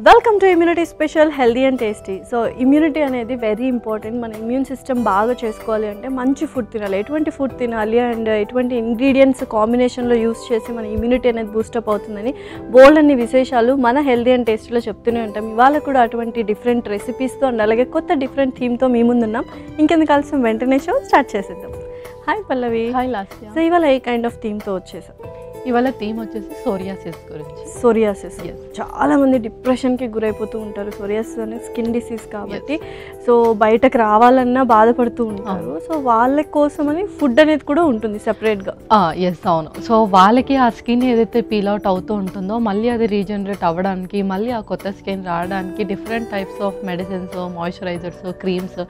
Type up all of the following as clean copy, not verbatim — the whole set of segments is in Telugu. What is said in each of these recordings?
Welcome to immunity special healthy and tasty. So immunity అనేది వెరీ ఇంపార్టెంట్. మన ఇమ్యూన్ సిస్టమ్ బాగా చేసుకోవాలి అంటే మంచి ఫుడ్ తినాలి. ఎటువంటి ఫుడ్ తినాలి అండ్ ఎటువంటి ఇంగ్రీడియంట్స్ కాంబినేషన్లో యూస్ చేసి మన ఇమ్యూనిటీ అనేది బూస్టప్ అవుతుందని బోల్డ్ అన్ని విశేషాలు మన హెల్దీ అండ్ టేస్టీలో చెప్తూనే ఉంటాం. ఇవాళ కూడా అటువంటి డిఫరెంట్ రెసిపీస్తో అండ్ అలాగే కొత్త డిఫరెంట్ థీమ్తో మీ ముందున్నాం. ఇంకెందుకు కలిసి వెంటనే షో స్టార్ట్ చేసేద్దాం. హాయ్ పల్లవి. హాయ్ లాస్యా. సో ఇవాళ ఏ కైండ్ ఆఫ్ థీమ్తో వచ్చేసాం? ఇవాళ థీమ్ వచ్చేసి సోరియాసిస్ గురించి. సోరియాసిస్ చాలా మంది డిప్రెషన్కి గురైపోతూ ఉంటారు. సోరియాసిస్ అనేది స్కిన్ డిసీజ్ కాబట్టి సో బయటకు రావాలన్నా బాధపడుతూ ఉంటారు. సో వాళ్ళ కోసమని ఫుడ్ అనేది కూడా ఉంటుంది సెపరేట్గా. ఎస్, అవును. సో వాళ్ళకి ఆ స్కిన్ ఏదైతే పీల్ అవుట్ అవుతూ ఉంటుందో మళ్ళీ అది రీజనరేట్ అవ్వడానికి, మళ్ళీ ఆ కొత్త స్కిన్ రావడానికి different types of medicines, moisturizers, creams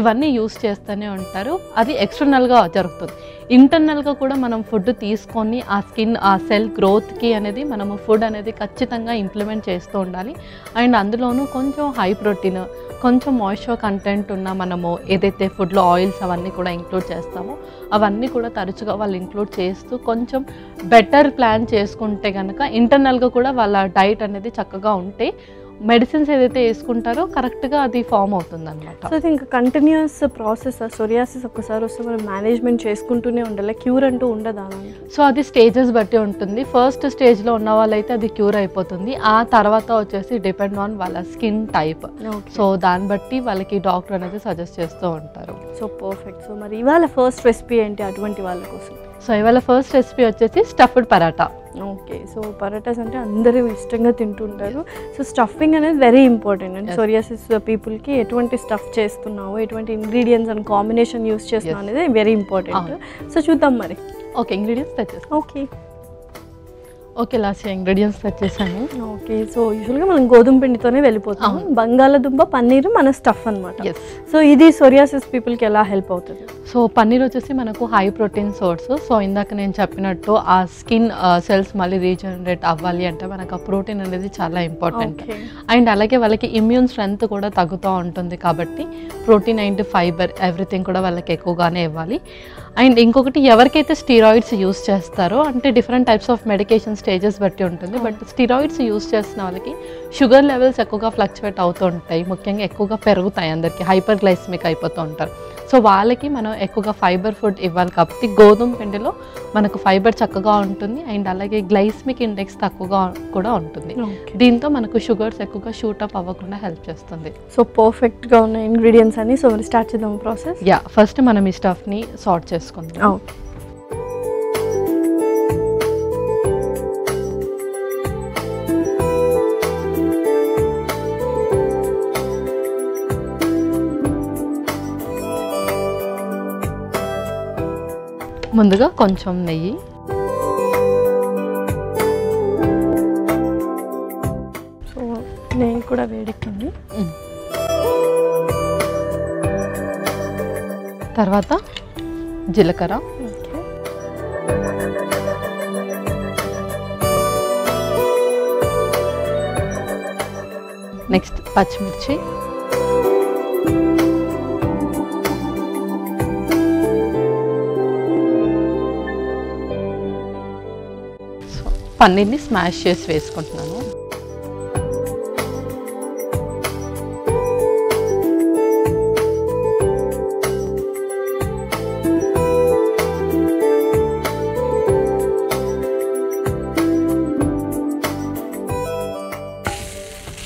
ఇవన్నీ యూస్ చేస్తూనే ఉంటారు. అది ఎక్స్టర్నల్గా జరుగుతుంది. ఇంటర్నల్గా కూడా మనం ఫుడ్ తీసుకొని ఆ స్కిన్, ఆ సెల్ గ్రోత్కి అనేది మనము ఫుడ్ అనేది ఖచ్చితంగా ఇంప్లిమెంట్ చేస్తూ ఉండాలి. అండ్ అందులోనూ కొంచెం హై ప్రోటీన్, కొంచెం మాయిశ్చర్ కంటెంట్ ఉన్న మనము ఏదైతే ఫుడ్లో ఆయిల్స్ అవన్నీ కూడా ఇంక్లూడ్ చేస్తామో అవన్నీ కూడా తరచుగా వాళ్ళు ఇంక్లూడ్ చేస్తూ కొంచెం బెటర్ ప్లాన్ చేసుకుంటే కనుక ఇంటర్నల్గా కూడా వాళ్ళ డైట్ అనేది చక్కగా ఉంటే మెడిసిన్స్ ఏదైతే వేసుకుంటారో కరెక్ట్గా అది ఫామ్ అవుతుంది అనమాట. సో అది ఇంకా కంటిన్యూస్ ప్రాసెస్. సోరియాసిస్ ఒక్కసారి వస్తే మనం మేనేజ్మెంట్ చేసుకుంటూనే ఉండాలి, క్యూర్ అంటూ ఉండదా? సో అది స్టేజెస్ బట్టి ఉంటుంది. ఫస్ట్ స్టేజ్లో ఉన్న వాళ్ళైతే అది క్యూర్ అయిపోతుంది. ఆ తర్వాత వచ్చేసి డిపెండ్ ఆన్ వాళ్ళ స్కిన్ టైప్. సో దాన్ని బట్టి వాళ్ళకి డాక్టర్ అనేది సజెస్ట్ చేస్తూ ఉంటారు. So perfect. సో మరి ఇవాళ ఫస్ట్ రెసిపీ ఏంటి అటువంటి వాళ్ళ కోసం? సో ఇవాళ ఫస్ట్ రెసిపీ వచ్చేసి stuffed paratha. Okay. So parathas అంటే అందరూ ఇష్టంగా తింటుంటారు. సో స్టఫింగ్ అనేది వెరీ ఇంపార్టెంట్. అండ్ సోరియాసిస్ పీపుల్కి ఎటువంటి స్టఫ్ చేస్తున్నావు, ఎటువంటి ఇంగ్రీడియంట్స్ అండ్ కాంబినేషన్ యూస్ చేస్తున్నావు అనేది వెరీ ఇంపార్టెంట్. సో చూద్దాం మరి. ఓకే, ఇంగ్రీడియంట్స్ తెచ్చేస్తాం. ఓకే లాస్ట్ ఇంగ్రీడియంట్స్ తెచ్చేసాము. ఓకే. సో యూజువల్గా మనం గోధుమ పిండితోనే వెళ్ళిపోతాం. బంగాళదుంప, పన్నీరు మన స్టఫ్ అనమాట. సో ఇది సోరియాసిస్ పీపుల్కి ఎలా హెల్ప్ అవుతుంది? సో పన్నీర్ వచ్చేసి మనకు హై ప్రోటీన్ సోర్స్. సో ఇందాక నేను చెప్పినట్టు ఆ స్కిన్ సెల్స్ మళ్ళీ రీజనరేట్ అవ్వాలి అంటే మనకు ఆ ప్రోటీన్ అనేది చాలా ఇంపార్టెంట్. అండ్ అలాగే వాళ్ళకి ఇమ్యూన్ స్ట్రెంగ్త్ కూడా తగ్గుతూ ఉంటుంది కాబట్టి ప్రోటీన్ అండ్ ఫైబర్ ఎవ్రీథింగ్ కూడా వాళ్ళకి ఎక్కువగానే ఇవ్వాలి. అండ్ ఇంకొకటి ఎవరికైతే స్టీరాయిడ్స్ యూస్ చేస్తారో అంటే different types of medication stages బట్టి ఉంటుంది. బట్ స్టీరాయిడ్స్ యూస్ చేసిన వాళ్ళకి షుగర్ లెవెల్స్ ఎక్కువగా ఫ్లక్చువేట్ అవుతూ ఉంటాయి. ముఖ్యంగా ఎక్కువగా పెరుగుతాయి, అందరికీ హైపర్ గ్లైసెమిక్ అయిపోతూ ఉంటారు. సో వాళ్ళకి మనం ఎక్కువగా ఫైబర్ ఫుడ్ ఇవ్వాలి కాబట్టి గోధుమ పిండిలో మనకు ఫైబర్ చక్కగా ఉంటుంది. అండ్ అలాగే గ్లైసెమిక్ ఇండెక్స్ తక్కువగా కూడా ఉంటుంది. దీంతో మనకు షుగర్స్ ఎక్కువగా షూటప్ అవ్వకుండా హెల్ప్ చేస్తుంది. సో పర్ఫెక్ట్గా ఉన్న ఇంగ్రీడియంట్స్ అని. సో స్టార్ట్ చేద్దాం ప్రాసెస్. ఫస్ట్ మనం ఈ స్టఫ్ని సార్ట్ చేసుకుందాం. ముందుగా కొంచెం నెయ్యి, సో నెయ్యి కూడా వేడెక్కింది. తర్వాత జీలకర్ర, నెక్స్ట్ పచ్చిమిర్చి, పన్నీర్ని స్మాష్ చేసి వేసుకుంటున్నాను.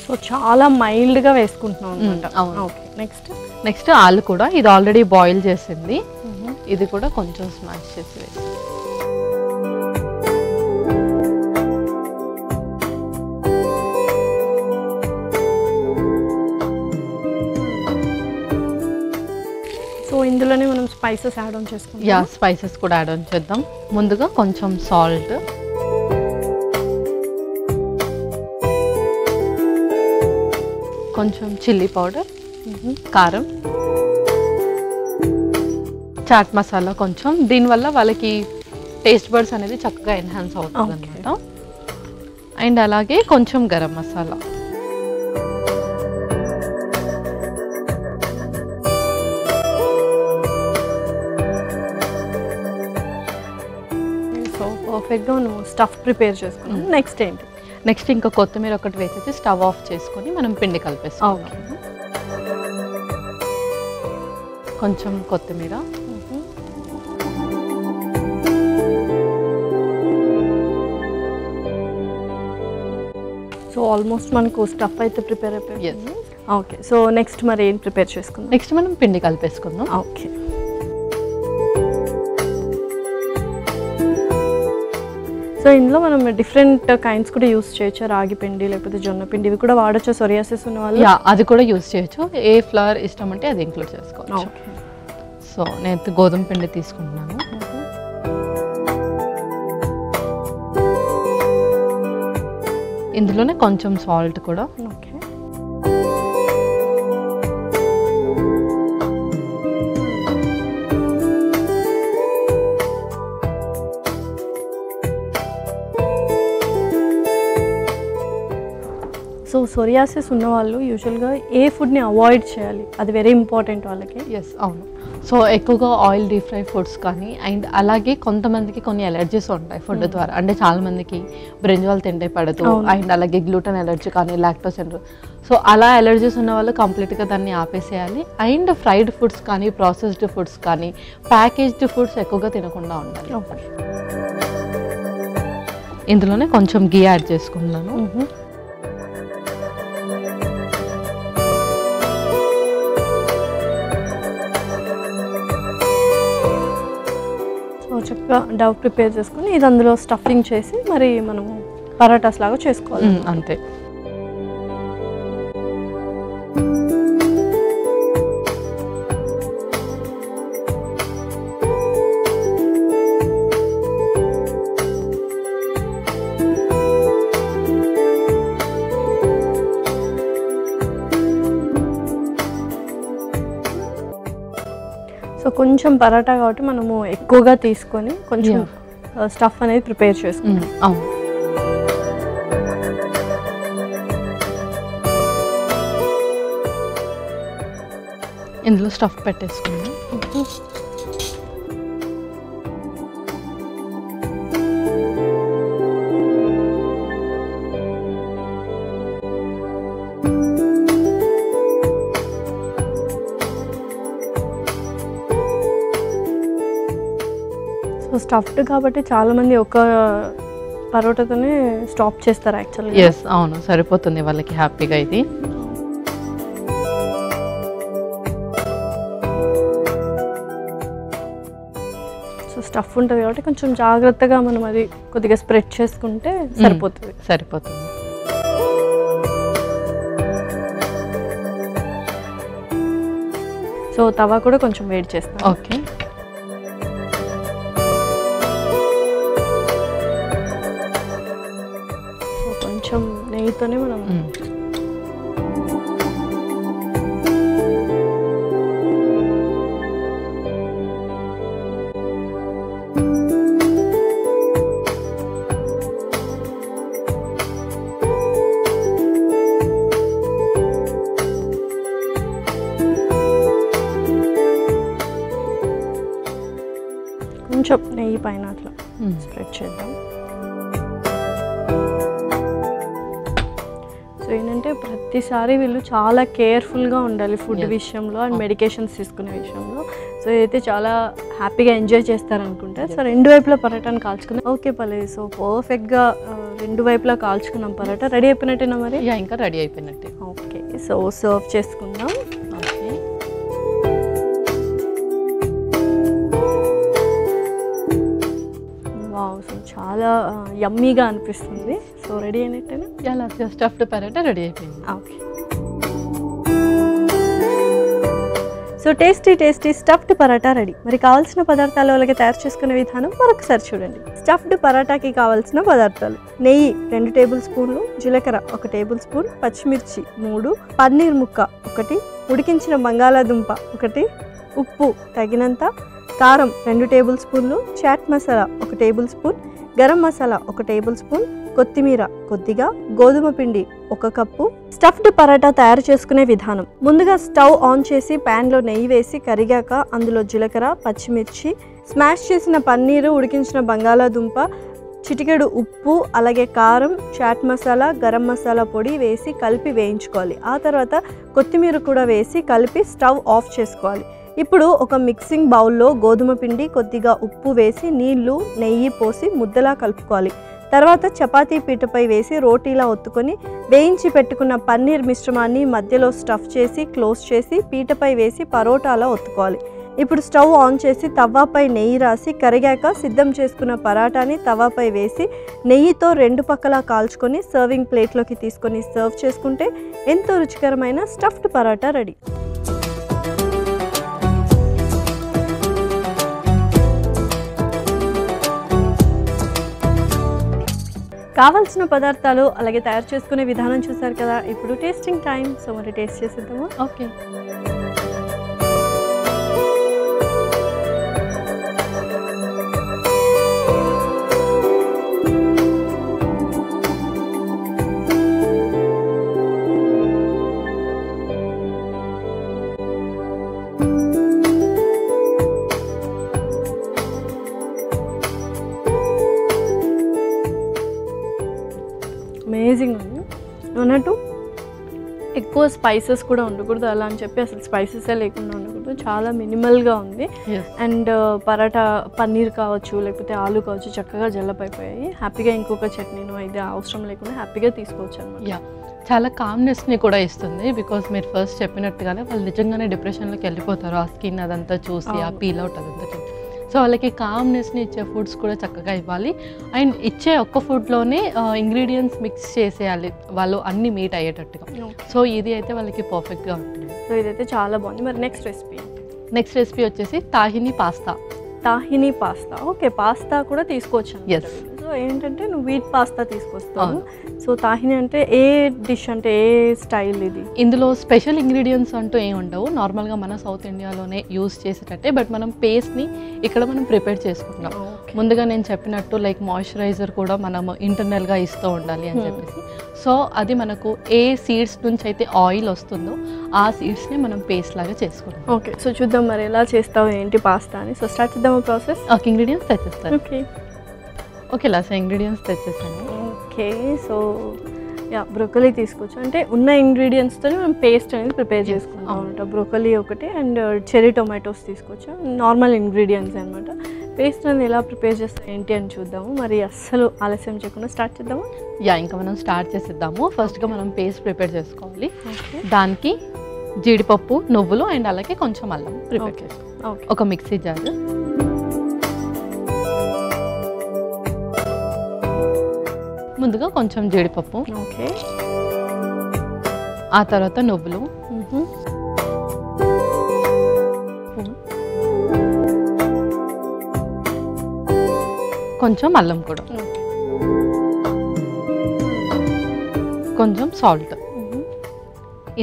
సో చాలా మైల్డ్గా వేసుకుంటున్నాం అనమాట. ఓకే. నెక్స్ట్ ఆలు కూడా, ఇది ఆల్రెడీ బాయిల్ చేసింది, ఇది కూడా కొంచెం స్మాష్ చేసి వేసి. సో ఇందులోనే మనం స్పైసెస్ యాడ్ ఆన్ చేసుకుంటాం. స్పైసెస్ కూడా యాడ్ ఆన్ చేద్దాం. ముందుగా కొంచెం సాల్ట్, కొంచెం చిల్లీ పౌడర్, కారం, చాట్ మసాలా కొంచెం. దీనివల్ల వాళ్ళకి టేస్ట్ బర్డ్స్ అనేది చక్కగా ఎన్హాన్స్ అవుతుంది అనమాట. అండ్ అలాగే కొంచెం గరం మసాలా. పర్ఫెక్ట్గా మనం స్టఫ్ ప్రిపేర్ చేసుకున్నాం. నెక్స్ట్ ఏంటి? నెక్స్ట్ ఇంకా కొత్తిమీర ఒకటి వేసేసి స్టవ్ ఆఫ్ చేసుకొని మనం పిండి కలిపేస్తాం. కొంచెం కొత్తిమీర, సో ఆల్మోస్ట్ మనకు స్టఫ్ అయితే ప్రిపేర్ అయిపోయింది. ఓకే, సో నెక్స్ట్ మరి ఏం ప్రిపేర్ చేసుకుందాం? నెక్స్ట్ మనం పిండి కలిపేసుకుందాం. ఓకే, సో ఇందులో మనం డిఫరెంట్ కైండ్స్ కూడా యూస్ చేయొచ్చు. రాగి పిండి లేకపోతే జొన్న పిండి ఇవి కూడా వాడచ్చు సోరియాసిస్ ఉన్న వాళ్ళు. అది కూడా యూస్ చేయొచ్చు. ఏ ఫ్లవర్ ఇష్టం అంటే అది ఇంక్లూడ్ చేసుకోవచ్చు. సో నేను గోధుమ పిండి తీసుకుంటున్నాను. ఇందులోనే కొంచెం సాల్ట్ కూడా. ఓకే, సో సోరియాసిస్ ఉన్న వాళ్ళు యూజువల్గా ఏ ఫుడ్ని అవాయిడ్ చేయాలి? అది వెరీ ఇంపార్టెంట్ వాళ్ళకి. ఎస్, అవును. సో ఎక్కువగా ఆయిల్ డీప్ ఫ్రై ఫుడ్స్ కానీ, అండ్ అలాగే కొంతమందికి కొన్ని ఎలర్జీస్ ఉంటాయి ఫుడ్ ద్వారా. అంటే చాలామందికి బ్రింజాల్ తింటే పడదు, అండ్ అలాగే గ్లూటెన్ ఎలర్జీ కానీ, లాక్టోస్ ఎలర్జీ. సో అలా ఎలర్జీస్ ఉన్న వాళ్ళు కంప్లీట్గా దాన్ని ఆపేసేయాలి. అండ్ ఫ్రైడ్ ఫుడ్స్ కానీ, ప్రాసెస్డ్ ఫుడ్స్ కానీ, ప్యాకేజ్డ్ ఫుడ్స్ ఎక్కువగా తినకుండా ఉండాలి. ఇందులోనే కొంచెం గీ యాడ్ చేసుకున్నాను. చక్కగా డవ్ ప్రిపేర్ చేసుకుని ఇది అందులో స్టఫింగ్ చేసి మరి మనము పరాటాస్ లాగా చేసుకోవాలి. అంతే. సో కొంచెం పరాటా కాబట్టి మనము ఎక్కువగా తీసుకొని కొంచెం స్టఫ్ అనేది ప్రిపేర్ చేసుకుంటాం. అవును. ఇందులో స్టఫ్ పెట్టేసుకుందాం. స్టఫ్డ్ కాబట్టి చాలామంది ఒక పరోటాతోనే స్టాప్ చేస్తారు యాక్చువల్గా. ఎస్, అవును, సరిపోతుంది వాళ్ళకి హ్యాపీగా ఇది. సో స్టఫ్ ఉంటుంది కాబట్టి కొంచెం జాగ్రత్తగా మనం అది కొద్దిగా స్ప్రెడ్ చేసుకుంటే సరిపోతుంది. సో తవా కూడా కొంచెం వేడి చేస్తాం. ఓకే, కొంచెం నెయ్యితోనే మనం కొంచెం నెయ్యి పైన అట్లా స్ప్రెడ్ చేద్దాం. సో ఏంటంటే ప్రతిసారి వీళ్ళు చాలా కేర్ఫుల్గా ఉండాలి ఫుడ్ విషయంలో అండ్ మెడికేషన్స్ తీసుకునే విషయంలో. సో ఇదైతే చాలా హ్యాపీగా ఎంజాయ్ చేస్తారనుకుంటా. సో రెండు వైపులా పరాటాను కాల్చుకున్నాం. ఓకే పల్లవి, సో పర్ఫెక్ట్గా రెండు వైపులా కాల్చుకున్నాం పరాటా. రెడీ అయిపోయినట్టేనా మరి? ఇంకా రెడీ అయిపోయినట్టే. ఓకే, సో సర్వ్ చేసుకుందాం. ఓకే, వావ్, సో చాలా యమ్మీగా అనిపిస్తుంది. సో రెడీ అయినట్టేనా? ఇలా స్టఫ్డ్ పరాటా రెడీ అయిపోయింది. Okay, so tasty stuffed paratha ready. మరి కావాల్సిన పదార్థాలు వాళ్ళకి తయారు చేసుకునే విధానం మరొకసారి చూడండి. స్టఫ్డ్ పరాటాకి కావాల్సిన పదార్థాలు: నెయ్యి 2 టేబుల్ స్పూన్లు, జీలకర్ర 1 టేబుల్ స్పూన్, పచ్చిమిర్చి 3, పన్నీర్ ముక్క 1, ఉడికించిన బంగాళాదుంప 1, ఉప్పు తగినంత, కారం 2 టేబుల్ స్పూన్లు, chaat masala 1 tablespoon, garam masala 1 tablespoon, కొత్తిమీర కొద్దిగా, గోధుమ పిండి 1 కప్పు. స్టఫ్డ్ పరాటా తయారు చేసుకునే విధానం: ముందుగా స్టవ్ ఆన్ చేసి ప్యాన్లో నెయ్యి వేసి కరిగాక అందులో జీలకర్ర, పచ్చిమిర్చి, స్మాష్ చేసిన పన్నీరు, ఉడికించిన బంగాళాదుంప, చిటికెడు ఉప్పు, అలాగే కారం, చాట్ మసాలా, గరం మసాలా పొడి వేసి కలిపి వేయించుకోవాలి. ఆ తర్వాత కొత్తిమీర కూడా వేసి కలిపి స్టవ్ ఆఫ్ చేసుకోవాలి. ఇప్పుడు ఒక మిక్సింగ్ బౌల్లో గోధుమ పిండి, కొద్దిగా ఉప్పు వేసి నీళ్లు, నెయ్యి పోసి ముద్దలా కలుపుకోవాలి. తర్వాత చపాతీ పీటపై వేసి రోటీలా ఒత్తుకొని వేయించి పెట్టుకున్న పన్నీర్ మిశ్రమాన్ని మధ్యలో స్టఫ్ చేసి క్లోజ్ చేసి పీటపై వేసి పరోటాలా ఒత్తుకోవాలి. ఇప్పుడు స్టవ్ ఆన్ చేసి తవ్వాపై నెయ్యి రాసి కరిగాక సిద్ధం చేసుకున్న పరాటాని తవాపై వేసి నెయ్యితో 2 పక్కలా కాల్చుకొని సర్వింగ్ ప్లేట్లోకి తీసుకొని సర్వ్ చేసుకుంటే ఎంతో రుచికరమైన స్టఫ్డ్ పరాటా రెడీ. కావాల్సిన పదార్థాలు అలాగే తయారు చేసుకునే విధానం చూసారు కదా. ఇప్పుడు టేస్టింగ్ టైం. సో మరి టేస్ట్ చేసేద్దాము. ఓకే. అమేజింగ్ ఉంది. అన్నట్టు ఎక్కువ స్పైసెస్ కూడా ఉండకూడదు అలా అని చెప్పి అసలు స్పైసెసే లేకుండా ఉండకూడదు, చాలా మినిమల్గా ఉంది. అండ్ పరాటా పన్నీర్ కావచ్చు లేకపోతే ఆలు కావచ్చు చక్కగా జల్లపైపోయాయి. హ్యాపీగా ఇంకొక చట్నీను ఇది అవసరం లేకుండా హ్యాపీగా తీసుకోవచ్చు అనమాట. చాలా కామ్నెస్ని కూడా ఇస్తుంది. బికాస్ మీరు ఫస్ట్ చెప్పినట్టుగానే వాళ్ళు నిజంగానే డిప్రెషన్లోకి వెళ్ళిపోతారు ఆ స్కిన్ అదంతా చూసి, ఆ పీల్ అవుట్ అదంతా చూసి. సో వాళ్ళకి కామ్నెస్ని ఇచ్చే ఫుడ్స్ కూడా చక్కగా ఇవ్వాలి. అండ్ ఇచ్చే ఒక్క ఫుడ్లోనే ఇంగ్రీడియంట్స్ మిక్స్ చేసేయాలి వాళ్ళు అన్నీ మీట్ అయ్యేటట్టుగా. సో ఇది అయితే వాళ్ళకి పర్ఫెక్ట్గా ఉంటుంది. సో ఇదైతే చాలా బాగుంది. మరి నెక్స్ట్ రెసిపీ వచ్చేసి తాహిని పాస్తా. ఓకే, పాస్తా కూడా తీసుకోవచ్చు. సో ఏంటంటే నువ్వు వీట్ పాస్తా తీసుకొస్తావు. సో తాహిని అంటే ఏ డిష్, అంటే ఏ స్టైల్ ఇది? ఇందులో స్పెషల్ ఇంగ్రీడియంట్స్ అంటూ ఏమి ఉండవు, నార్మల్గా మన సౌత్ ఇండియాలోనే యూస్ చేసేటట్టే. బట్ మనం పేస్ట్ని ఇక్కడ మనం ప్రిపేర్ చేసుకుంటాం. ముందుగా నేను చెప్పినట్టు లైక్ మాయిశ్చరైజర్ కూడా మనం ఇంటర్నల్గా ఇస్తూ ఉండాలి అని చెప్పేసి. సో అది మనకు ఏ సీడ్స్ నుంచి అయితే ఆయిల్ వస్తుందో ఆ సీడ్స్ని మనం పేస్ట్ లాగా చేసుకుంటాం. ఓకే, సో చూద్దాం మరి ఎలా చేస్తావు ఏంటి పాస్తా అని. సో స్టార్ట్ చేద్దాం ప్రాసెస్. ఇంగ్రీడియంట్స్ తెచ్చేస్తాను. ఓకే లాస్ట్ ఇంగ్రీడియంట్స్ తెచ్చేసాను. ఓకే, సో బ్రోకలీ తీసుకోవచ్చు. అంటే ఉన్న ఇంగ్రీడియంట్స్తో మనం పేస్ట్ అనేది ప్రిపేర్ చేసుకుంటాం అనమాట. బ్రోకలీ ఒకటి అండ్ చెర్రీ టొమాటోస్ తీసుకోవచ్చు, నార్మల్ ఇంగ్రీడియంట్స్ అనమాట. పేస్ట్ అనేది ఎలా ప్రిపేర్ చేస్తాం ఏంటి అని చూద్దాము. మరి అస్సలు ఆలస్యం చేయకుండా స్టార్ట్ చేద్దాము. ఇంకా మనం స్టార్ట్ చేసేద్దాము. ఫస్ట్గా మనం పేస్ట్ ప్రిపేర్ చేసుకోవాలి. దానికి జీడిపప్పు, నువ్వులు అండ్ అలాగే కొంచెం అల్లం ప్రిపేర్ చేసుకోవాలి. ఒక మిక్సీ జార్, ముందుగా కొంచెం జీడిపప్పు, ఓకే, ఆ తర్వాత నువ్వులు, కొంచెం అల్లం కూడా, కొంచెం సాల్ట్,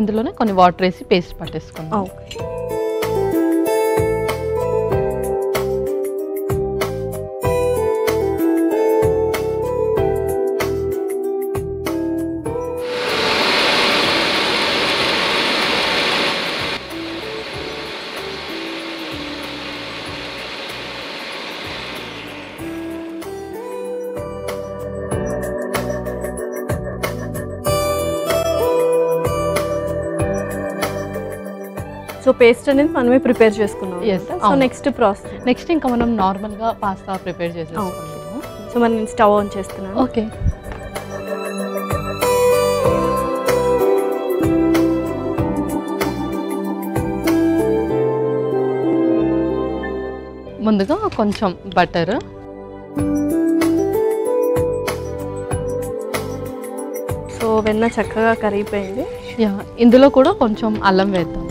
ఇందులోనే కొన్ని వాటర్ వేసి పేస్ట్ పట్టేసుకుందాం. సో పేస్ట్ అనేది మనమే ప్రిపేర్ చేసుకున్నాం. సో నెక్స్ట్ ఇంకా మనం నార్మల్గా పాస్తా ప్రిపేర్ చేసేసుకుంటాము. సో మరి నేను స్టవ్ ఆన్ చేస్తున్నాను. ఓకే, ముందుగా కొంచెం బటర్, సో వెన్న చక్కగా కరిగిపోయింది. ఇందులో కూడా కొంచెం అల్లం వేద్దాము.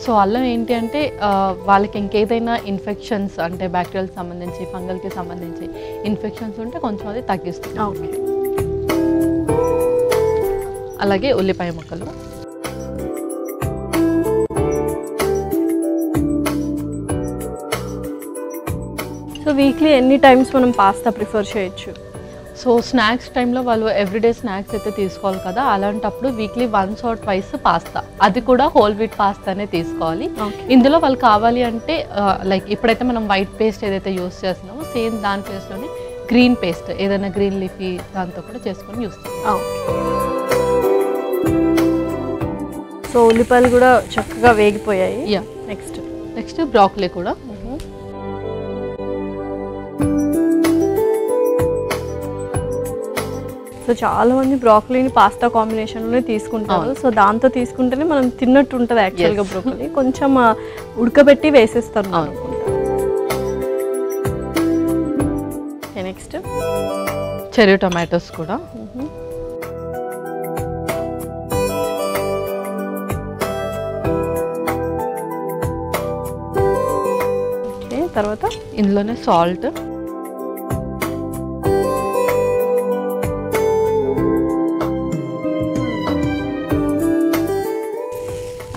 సో అల్లం ఏంటి అంటే వాళ్ళకి ఇంకేదైనా ఇన్ఫెక్షన్స్ అంటే బ్యాక్టీరియాకి సంబంధించి, ఫంగల్కి సంబంధించి ఇన్ఫెక్షన్స్ ఉంటే కొంచెం అది తగ్గిస్తుంది. అలాగే ఉల్లిపాయ ముక్కలు, సో వీక్లీ ఎన్ని టైమ్స్ మనం పాస్తా ప్రిఫర్ చేయొచ్చు? సో స్నాక్స్ టైంలో వాళ్ళు ఎవ్రీడే స్నాక్స్ అయితే తీసుకోవాలి కదా, అలాంటప్పుడు వీక్లీ 1 or 2 పాస్తా, అది కూడా హోల్ వీట్ పాస్తానే తీసుకోవాలి. ఇందులో వాళ్ళు కావాలి అంటే లైక్ ఇప్పుడైతే మనం వైట్ పేస్ట్ ఏదైతే యూస్ చేస్తున్నామో సేమ్ దాని ప్లేస్లోనే గ్రీన్ పేస్ట్ ఏదైనా గ్రీన్ లీఫీ దాంతో కూడా చేసుకొని యూస్ చేస్తాం. సో ఉల్లిపాయలు కూడా చక్కగా వేగిపోయాయి. నెక్స్ట్ బ్రాకలీ కూడా. సో చాలా మంది బ్రాకలీని పాస్తా కాంబినేషన్లోనే తీసుకుంటారు. సో దాంతో తీసుకుంటేనే మనం తిన్నట్టు ఉంటుంది యాక్చువల్గా. బ్రోకలీ కొంచెం ఉడకబెట్టి వేసేస్తారు అనుకుంటా. నెక్స్ట్ చెర్రీ టొమాటోస్ కూడా. తర్వాత ఇందులోనే సాల్ట్,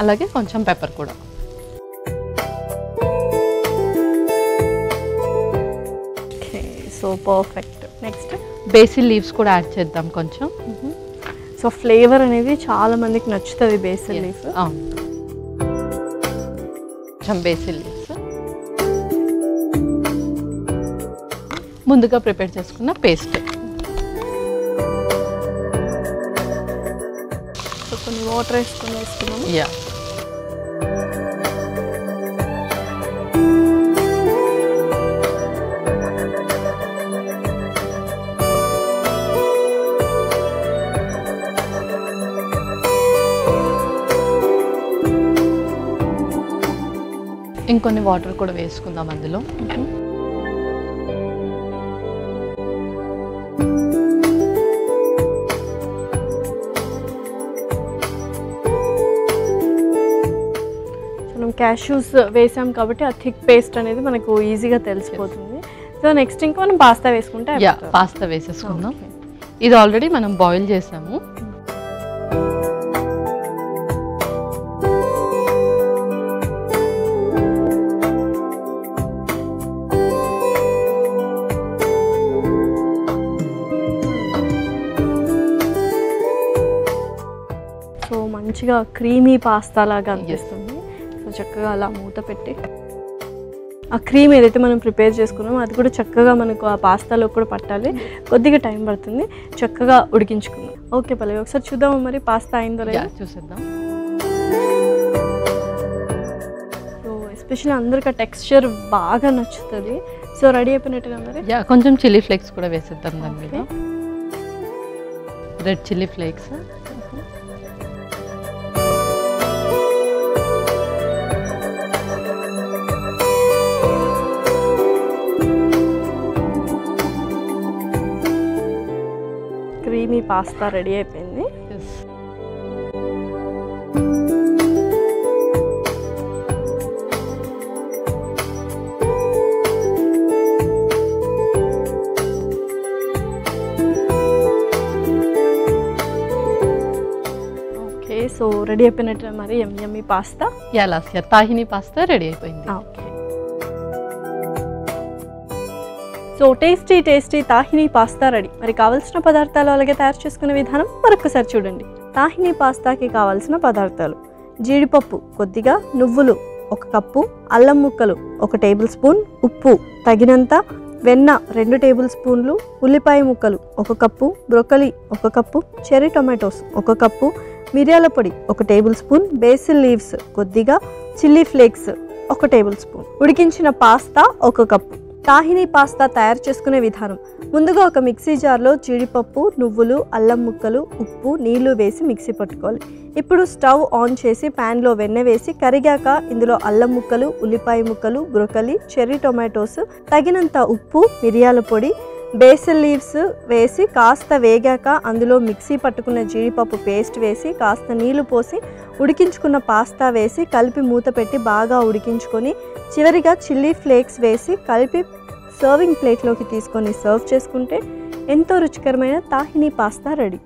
అలాగే కొంచెం పెప్పర్ కూడా. So perfect. Next basil leaves కూడా యాడ్ చేద్దాం కొంచెం. సో ఫ్లేవర్ అనేది చాలా మందికి నచ్చుతుంది బేసిల్ లీఫ్. కొంచెం బేసిల్ లీవ్స్ ముందుగా ప్రిపేర్ చేసుకున్న పేస్ట్. సో కొన్ని వాటర్ వేసుకున్నాము. ఇంకొన్ని వాటర్ కూడా వేసుకుందాం అందులో. మనం క్యాష్యూస్ వేసాం కాబట్టి ఆ థిక్ పేస్ట్ అనేది మనకు ఈజీగా తెలిసిపోతుంది. సో నెక్స్ట్ ఇంకా మనం పాస్తా వేసుకుంటే పాస్తా వేసేసుకుందాం. ఇది ఆల్రెడీ మనం బాయిల్ చేసాము. సో మంచిగా క్రీమీ పాస్తా లాగా అనిపిస్తుంది. సో చక్కగా అలా మూత పెట్టి ఆ క్రీమ్ ఏదైతే మనం ప్రిపేర్ చేసుకున్నామో అది కూడా చక్కగా మనకు ఆ పాస్తాలో కూడా పట్టాలి. కొద్దిగా టైం పడుతుంది. చక్కగా ఉడికించుకుందాం. ఓకే పల్లవి, ఒకసారి చూద్దాము మరి పాస్తా అయిందో లేదా చూసేద్దాం. సో ఎస్పెషల్లీ అందరికి ఆ టెక్స్చర్ బాగా నచ్చుతుంది. సో రెడీ అయిపోయినట్టుగా మరి కొంచెం చిల్లీ ఫ్లేక్స్ కూడా వేసేద్దాం దాని మీద. Red chilli flakes. Creamy pasta ready అయిపోయింది. ఓకే, సో రెడీ అయిపోయినట్టు మరి yummy pasta. Tahini pasta ready అయిపోయింది. Okay, so tasty tahini pasta ready. మరి కావాల్సిన పదార్థాలు అలాగే తయారు చేసుకునే విధానం మరొకసారి చూడండి. తాహిని పాస్తాకి కావాల్సిన పదార్థాలు: జీడిపప్పు కొద్దిగా, నువ్వులు 1 కప్పు, అల్లం ముక్కలు 1 టేబుల్ స్పూన్, ఉప్పు తగినంత, వెన్న 2 టేబుల్ స్పూన్లు, ఉల్లిపాయ ముక్కలు 1 cup, broccoli 1 cup, cherry tomatoes 1 cup, మిరియాల పొడి 1 టేబుల్ స్పూన్, బేసిల్ లీవ్స్ కొద్దిగా, చిల్లీ ఫ్లేక్స్ 1 టేబుల్ స్పూన్, ఉడికించిన పాస్తా 1 కప్పు. తాహిని పాస్తా తయారు చేసుకునే విధానం: ముందుగా ఒక మిక్సీ జార్లో జీడిపప్పు, నువ్వులు, అల్లం ముక్కలు, ఉప్పు, నీళ్లు వేసి మిక్సీ పట్టుకోవాలి. ఇప్పుడు స్టవ్ ఆన్ చేసి ప్యాన్లో వెన్న వేసి కరిగాక ఇందులో అల్లం ముక్కలు, ఉల్లిపాయ ముక్కలు, బ్రోకలీ, చెర్రీ టొమాటోస్, తగినంత ఉప్పు, మిరియాల పొడి, బేసిల్ లీవ్స్ వేసి కాస్త వేగాక అందులో మిక్సీ పట్టుకున్న జీడిపప్పు పేస్ట్ వేసి కాస్త నీళ్లు పోసి ఉడికించుకున్న పాస్తా వేసి కలిపి మూత పెట్టి బాగా ఉడికించుకొని చివరిగా చిల్లీ ఫ్లేక్స్ వేసి కలిపి సర్వింగ్ ప్లేట్లోకి తీసుకొని సర్వ్ చేసుకుంటే ఎంతో రుచికరమైన తాహిని పాస్తా రెడీ.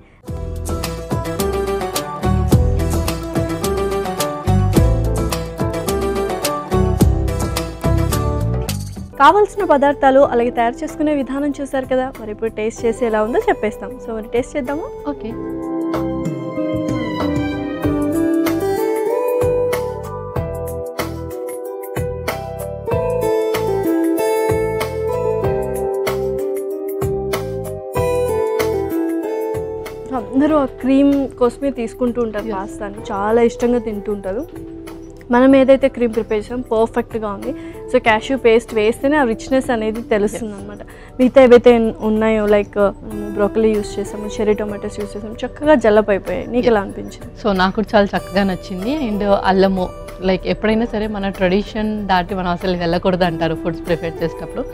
కావాల్సిన పదార్థాలు అలాగే తయారు చేసుకునే విధానం చూసారు కదా, మరి ఇప్పుడు టేస్ట్ చేసి ఎలా ఉందో చెప్పేస్తాం. సో మరి టేస్ట్ చేద్దామా? ఓకే. అందరూ ఆ క్రీమ్ కోసమే తీసుకుంటూ ఉంటారు, పాస్తాని చాలా ఇష్టంగా తింటూ ఉంటారు. మనం ఏదైతే క్రీమ్ ప్రిపేర్ చేసాం పర్ఫెక్ట్గా ఉంది. సో క్యాష్యూ పేస్ట్ వేస్తేనే ఆ రిచ్నెస్ అనేది తెలుస్తుంది అనమాట. మిగతా ఏవైతే ఉన్నాయో లైక్ బ్రోకలీ యూస్ చేసాము, చెర్రీ టొమాటోస్ యూస్ చేసాము, చక్కగా జల్లప్ అయిపోయాయి. నీకు ఎలా అనిపించింది? సో నాకు కూడా చాలా చక్కగా నచ్చింది. అండ్ అల్లము లైక్ ఎప్పుడైనా సరే మన ట్రెడిషన్ దాటి మనం అసలు వెళ్ళకూడదు అంటారు ఫుడ్స్ ప్రిపేర్ చేసేటప్పుడు.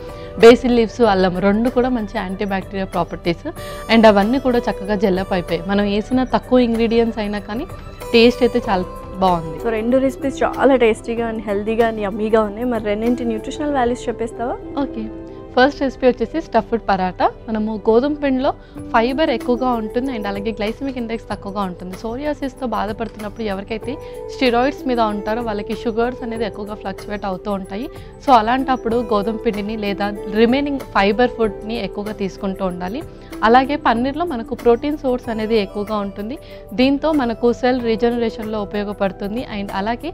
బేసిల్ లీవ్స్, అల్లం రెండు కూడా మంచి యాంటీ బ్యాక్టీరియా ప్రాపర్టీస్. అండ్ అవన్నీ కూడా చక్కగా జల్లప్ అయిపోయాయి. మనం వేసిన తక్కువ ఇంగ్రీడియంట్స్ అయినా కానీ టేస్ట్ అయితే చాలా బాగుంది. సో 2 రెసిపీస్ చాలా టేస్టీగా అండ్ హెల్తీగా అండ్ యమ్మీగా ఉన్నాయి. మరి రెండింటి న్యూట్రిషనల్ వాల్యూస్ చెప్పేస్తావా? ఓకే. ఫస్ట్ రెసిపీ వచ్చేసి స్టఫ్డ్ పరాటా. మనము గోధుమ పిండిలో ఫైబర్ ఎక్కువగా ఉంటుంది అండ్ అలాగే గ్లైసెమిక్ ఇండెక్స్ తక్కువగా ఉంటుంది. సోరియాసిస్తో బాధపడుతున్నప్పుడు ఎవరికైతే స్టిరాయిడ్స్ మీద ఉంటారో వాళ్ళకి షుగర్స్ అనేది ఎక్కువగా ఫ్లక్చువేట్ అవుతూ ఉంటాయి. సో అలాంటప్పుడు గోధుమ పిండిని లేదా రిమైనింగ్ ఫైబర్ ఫుడ్ని ఎక్కువగా తీసుకుంటూ ఉండాలి. అలాగే పన్నీర్లో మనకు ప్రోటీన్ సోర్స్ అనేది ఎక్కువగా ఉంటుంది. దీంతో మనకు సెల్ రీజనరేషన్లో ఉపయోగపడుతుంది. అండ్ అలాగే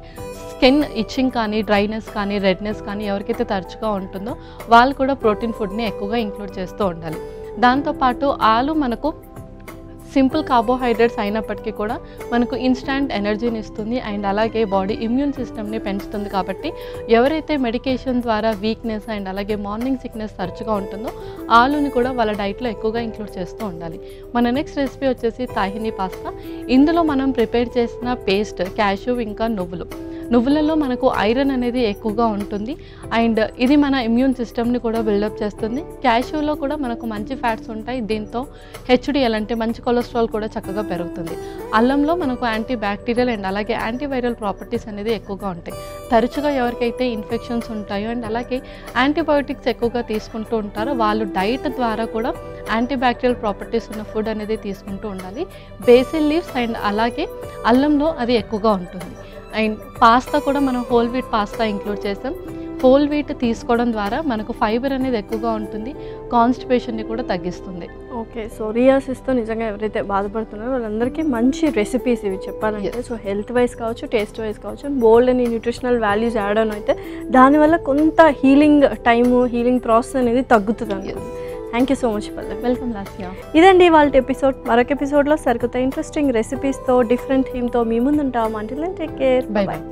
స్కిన్ ఇచ్చింగ్ కానీ, డ్రైనెస్ కానీ, రెడ్నెస్ కానీ ఎవరికైతే తరచుగా ఉంటుందో వాళ్ళు కూడా ప్రోటీన్ ఫుడ్ని ఎక్కువగా ఇంక్లూడ్ చేస్తూ ఉండాలి. దాంతోపాటు ఆలు మనకు సింపుల్ కార్బోహైడ్రేట్స్ అయినప్పటికీ కూడా మనకు ఇన్స్టాంట్ ఎనర్జీని ఇస్తుంది అండ్ అలాగే బాడీ ఇమ్యూన్ సిస్టమ్ని పెంచుతుంది. కాబట్టి ఎవరైతే మెడికేషన్ ద్వారా వీక్నెస్ అండ్ అలాగే మార్నింగ్ సిక్నెస్ తరచుగా ఉంటుందో ఆలుని కూడా వాళ్ళ డైట్లో ఎక్కువగా ఇంక్లూడ్ చేస్తూ ఉండాలి. మన నెక్స్ట్ రెసిపీ వచ్చేసి తాహిని పాస్తా. ఇందులో మనం ప్రిపేర్ చేసిన పేస్ట్ క్యాష్యూ ఇంకా నువ్వులలో మనకు ఐరన్ అనేది ఎక్కువగా ఉంటుంది అండ్ ఇది మన ఇమ్యూన్ సిస్టమ్ని కూడా బిల్డప్ చేస్తుంది. క్యాష్యూలో కూడా మనకు మంచి ఫ్యాట్స్ ఉంటాయి. దీంతో హెచ్డిఎల్ అంటే మంచి కొలెస్ట్రాల్ కూడా చక్కగా పెరుగుతుంది. అల్లంలో మనకు యాంటీ బ్యాక్టీరియల్ అండ్ అలాగే యాంటీవైరల్ ప్రాపర్టీస్ అనేది ఎక్కువగా ఉంటాయి. తరచుగా ఎవరికైతే ఇన్ఫెక్షన్స్ ఉంటాయో అండ్ అలాగే యాంటీబయోటిక్స్ ఎక్కువగా తీసుకుంటూ ఉంటారో వాళ్ళు డైట్ ద్వారా కూడా యాంటీ బ్యాక్టీరియల్ ప్రాపర్టీస్ ఉన్న ఫుడ్ అనేది తీసుకుంటూ ఉండాలి. బేసిల్ లీవ్స్ అండ్ అలాగే అల్లంలో అది ఎక్కువగా ఉంటుంది. అండ్ పాస్తా కూడా మనం హోల్ వీట్ పాస్తా ఇంక్లూడ్ చేసాం. హోల్ వీట్ తీసుకోవడం ద్వారా మనకు ఫైబర్ అనేది ఎక్కువగా ఉంటుంది, కాన్స్టిపేషన్ని కూడా తగ్గిస్తుంది. ఓకే. సో రియాసిస్తో నిజంగా ఎవరైతే బాధపడుతున్నారో వాళ్ళందరికీ మంచి రెసిపీస్ ఇవి చెప్పాలంటే. సో హెల్త్ వైజ్ కావచ్చు, టేస్ట్ వైజ్ కావచ్చు, బోల్డ్ అని న్యూట్రిషనల్ వాల్యూస్ యాడ్ ఆన్ అయితే దానివల్ల కొంత హీలింగ్ టైము, హీలింగ్ ప్రాసెస్ అనేది తగ్గుతుంది అండి. Thank you so much Pallavi. Welcome Lasya. ఇదండి వాళ్ళ ఎపిసోడ్. మరొక ఎపిసోడ్లో సరికొత్త ఇంట్రెస్టింగ్ రెసిపీస్తో డిఫరెంట్ థీమ్తో మీ ముందు ఉంటాం. Until then take care. Bye by.